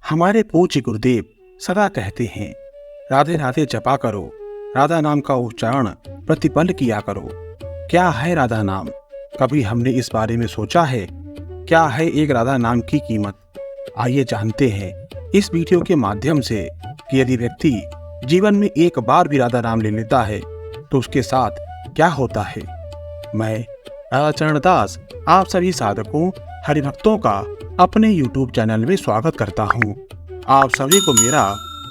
हमारे पूज्य गुरुदेव सदा कहते हैं, राधे राधे जपा करो, राधा नाम का उच्चारण प्रतिपल किया करो। क्या है राधा नाम? कभी हमने इस बारे में सोचा है? क्या है एक राधा नाम की कीमत? आइए जानते हैं इस वीडियो के माध्यम से कि यदि व्यक्ति जीवन में एक बार भी राधा नाम ले लेता है तो उसके साथ क्या होता है। मैं राधाचरण दास आप सभी साधकों हरिभक्तों का अपने YouTube चैनल में स्वागत करता हूँ। आप सभी को मेरा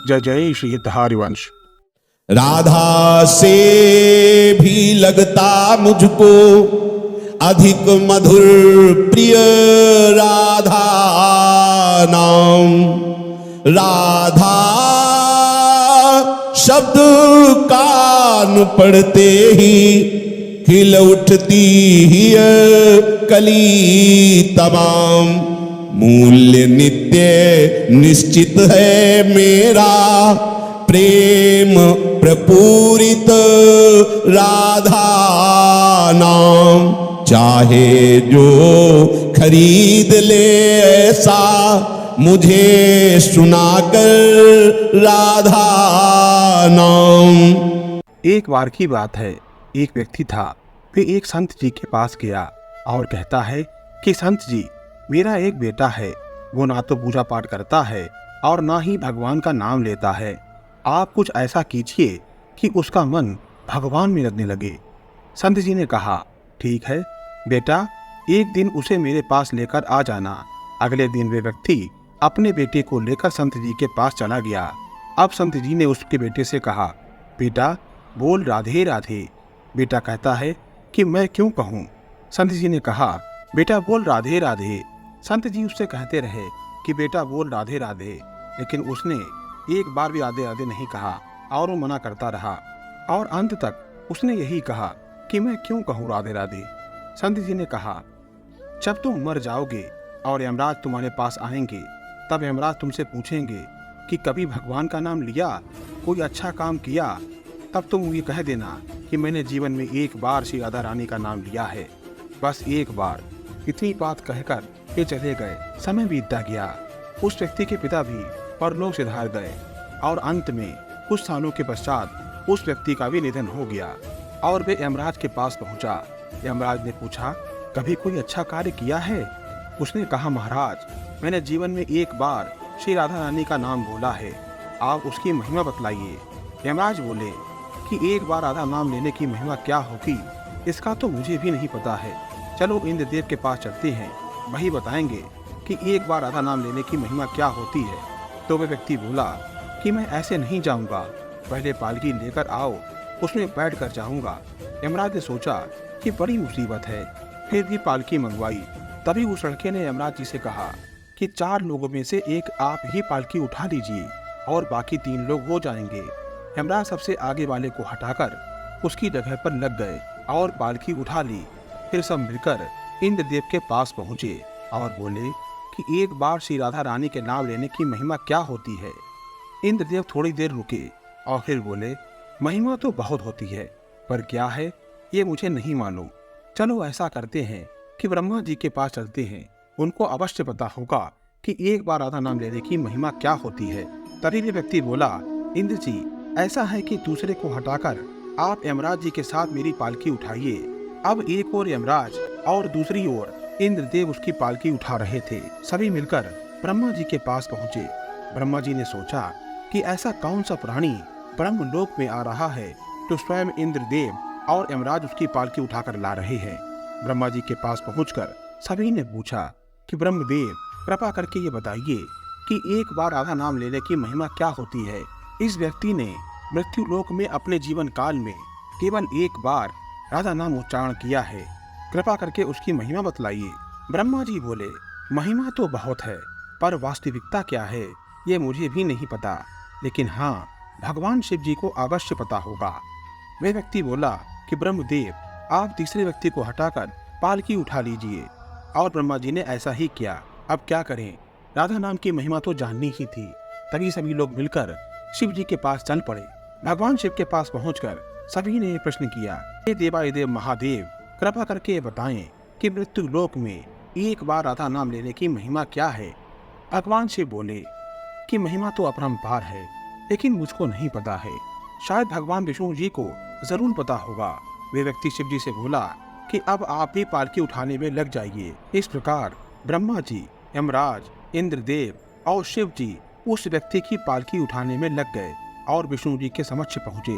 जय जय श्री हरिवंश। राधा से भी लगता मुझको अधिक मधुर प्रिय राधा नाम। राधा शब्द कान पड़ते ही हिल उठती ही कली तमाम। मूल्य नित्य निश्चित है मेरा प्रेम प्रपूरित राधा नाम। चाहे जो खरीद ले ऐसा मुझे सुनाकर राधा नाम। एक बार की बात है, एक व्यक्ति था। वे एक संत जी के पास गया और कहता है कि संत जी, मेरा एक बेटा है, वो ना तो पूजा पाठ करता है और ना ही भगवान का नाम लेता है। आप कुछ ऐसा कीजिए कि उसका मन भगवान में लगने लगे। संत जी ने कहा, ठीक है बेटा, एक दिन उसे मेरे पास लेकर आ जाना। अगले दिन वे व्यक्ति अपने बेटे को लेकर संत जी के पास चला गया। अब संत जी ने उसके बेटे से कहा, बेटा बोल राधे राधे। बेटा कहता है कि मैं क्यों कहूँ। संत जी ने कहा, बेटा बोल राधे राधे। संत जी उससे कहते रहे कि बेटा बोल राधे राधे, लेकिन उसने एक बार भी राधे राधे नहीं कहा और वो मना करता रहा और अंत तक उसने यही कहा कि मैं क्यों कहूँ राधे राधे। संत जी ने कहा, जब तुम मर जाओगे और यमराज तुम्हारे पास आएंगे, तब यमराज तुमसे पूछेंगे कि कभी भगवान का नाम लिया, कोई अच्छा काम किया, तब तुम ये कह देना कि मैंने जीवन में एक बार श्री राधा रानी का नाम लिया है, बस एक बार। इतनी बात कहकर ये चले गए। समय बीतता गया। उस व्यक्ति के पिता भी परलोक सिधार गए और अंत में कुछ सालों के पश्चात उस व्यक्ति का भी निधन हो गया और वे यमराज के पास पहुंचा। यमराज ने पूछा, कभी कोई अच्छा कार्य किया है? उसने कहा, महाराज मैंने जीवन में एक बार श्री राधा रानी का नाम बोला है, आप उसकी महिमा बतलाइए। यमराज बोले कि एक बार राधा नाम लेने की महिमा क्या होगी, इसका तो मुझे भी नहीं पता है। चलो इंद्रदेव के पास चलते हैं, वही बताएंगे कि एक बार राधा नाम लेने की महिमा क्या होती है। तो वह व्यक्ति बोला कि मैं ऐसे नहीं जाऊंगा, पहले पालकी लेकर आओ, उसमें बैठ कर जाऊंगा। यमराज ने सोचा कि बड़ी मुसीबत है, फिर भी पालकी मंगवाई। तभी उस लड़के ने यमराज जी से कहा कि 4 लोगों में से एक आप ही पालकी उठा लीजिए और बाकी 3 लोग हो जाएंगे। यमराज सबसे आगे वाले को हटाकर उसकी जगह पर लग गए और पालकी उठा ली। फिर सब मिलकर इंद्रदेव के पास पहुंचे और बोले कि एक बार श्री राधा रानी के नाम लेने की महिमा क्या होती है। इंद्रदेव थोड़ी देर रुके और फिर बोले, महिमा तो बहुत होती है, पर क्या है ये मुझे नहीं मालूम। चलो ऐसा करते हैं कि ब्रह्मा जी के पास चलते हैं, उनको अवश्य पता होगा कि एक बार राधा नाम लेने की महिमा क्या होती है। तभी वे व्यक्ति बोला, इंद्र जी ऐसा है कि दूसरे को हटाकर आप यमराज जी के साथ मेरी पालकी उठाइए। अब एक और यमराज और दूसरी ओर इंद्रदेव उसकी पालकी उठा रहे थे। सभी मिलकर ब्रह्मा जी के पास पहुंचे। ब्रह्मा जी ने सोचा कि ऐसा कौन सा प्राणी ब्रह्मलोक में आ रहा है तो स्वयं इंद्रदेव और यमराज उसकी पालकी उठाकर ला रहे हैं। ब्रह्मा जी के पास पहुंचकर सभी ने पूछा कि ब्रह्मदेव कृपा करके ये बताइए कि एक बार राधा नाम लेने की महिमा क्या होती है। इस व्यक्ति ने मृत्यु लोक में अपने जीवन काल में केवल एक बार राधा नाम उच्चारण किया है, कृपा करके उसकी महिमा बतलाइए। ब्रह्मा जी बोले, महिमा तो बहुत है, पर वास्तविकता क्या है ये मुझे भी नहीं पता, लेकिन हाँ भगवान शिव जी को अवश्य पता होगा। वह व्यक्ति बोला कि ब्रह्मदेव आप तीसरे व्यक्ति को हटाकर पालकी उठा लीजिए। और ब्रह्मा जी ने ऐसा ही किया। अब क्या करें, राधा नाम की महिमा तो जाननी ही थी। तभी सभी लोग मिलकर शिव जी के पास चल पड़े। भगवान शिव के पास पहुंचकर सभी ने प्रश्न किया, हे देवादिदेव महादेव, कृपा करके बताएं कि मृत्यु लोक में एक बार राधा नाम लेने की महिमा क्या है। भगवान शिव बोले, कि महिमा तो अपरंपार है, लेकिन मुझको नहीं पता है। शायद भगवान विष्णु जी को जरूर पता होगा। वे व्यक्ति शिव जी से बोला कि अब आप भी पालकी उठाने में लग जाइए। इस प्रकार ब्रह्मा जी, यमराज, इंद्रदेव और शिव जी उस व्यक्ति की पालकी उठाने में लग गए और विष्णु जी के समक्ष पहुंचे।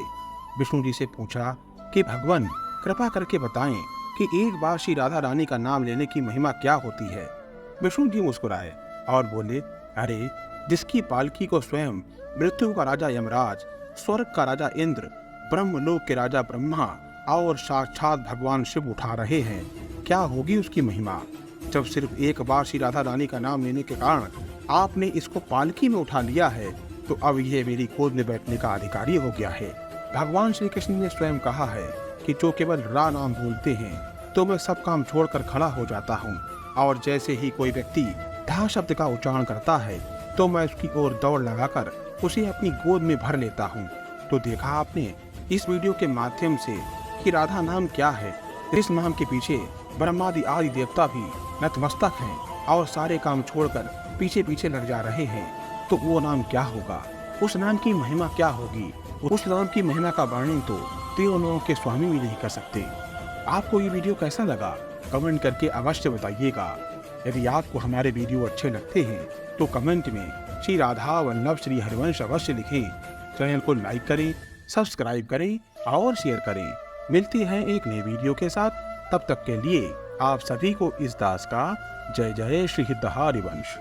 विष्णु जी से पूछा कि भगवान कृपा करके बताएं कि एक बार श्री राधा रानी का नाम लेने की महिमा क्या होती है। विष्णु जी मुस्कुराए और बोले, अरे जिसकी पालकी को स्वयं मृत्यु का राजा यमराज, स्वर्ग का राजा इंद्र, ब्रह्मलोक के राजा ब्रह्मा और साक्षात भगवान शिव उठा रहे हैं, क्या होगी उसकी महिमा। जब सिर्फ एक बार श्री राधा रानी का नाम लेने के कारण आपने इसको पालकी में उठा लिया है, तो अब यह मेरी गोद में बैठने का अधिकारी हो गया है। भगवान श्री कृष्ण ने स्वयं कहा है कि जो केवल रा नाम बोलते हैं तो मैं सब काम छोड़कर खड़ा हो जाता हूँ, और जैसे ही कोई व्यक्ति धा शब्द का उच्चारण करता है तो मैं उसकी ओर दौड़ लगाकर उसे अपनी गोद में भर लेता हूँ। तो देखा आपने इस वीडियो के माध्यम से कि राधा नाम क्या है। इस नाम के पीछे ब्रह्मादि आदि देवता भी नतमस्तक हैं और सारे काम छोड़कर पीछे पीछे लग जा रहे हैं। तो वो नाम क्या होगा, उस नाम की महिमा क्या होगी। उस नाम की महिमा का वर्णन तो तीनों लोगों के स्वामी भी नहीं कर सकते। आपको ये वीडियो कैसा लगा कमेंट करके अवश्य बताइएगा। यदि आपको हमारे वीडियो अच्छे लगते हैं तो कमेंट में श्री राधा वल्लभ श्री हरिवंश अवश्य लिखें। चैनल को लाइक करें, सब्सक्राइब करें और शेयर करें। मिलते हैं एक नए वीडियो के साथ। तब तक के लिए आप सभी को इस दास का जय जय श्री हरिवंश।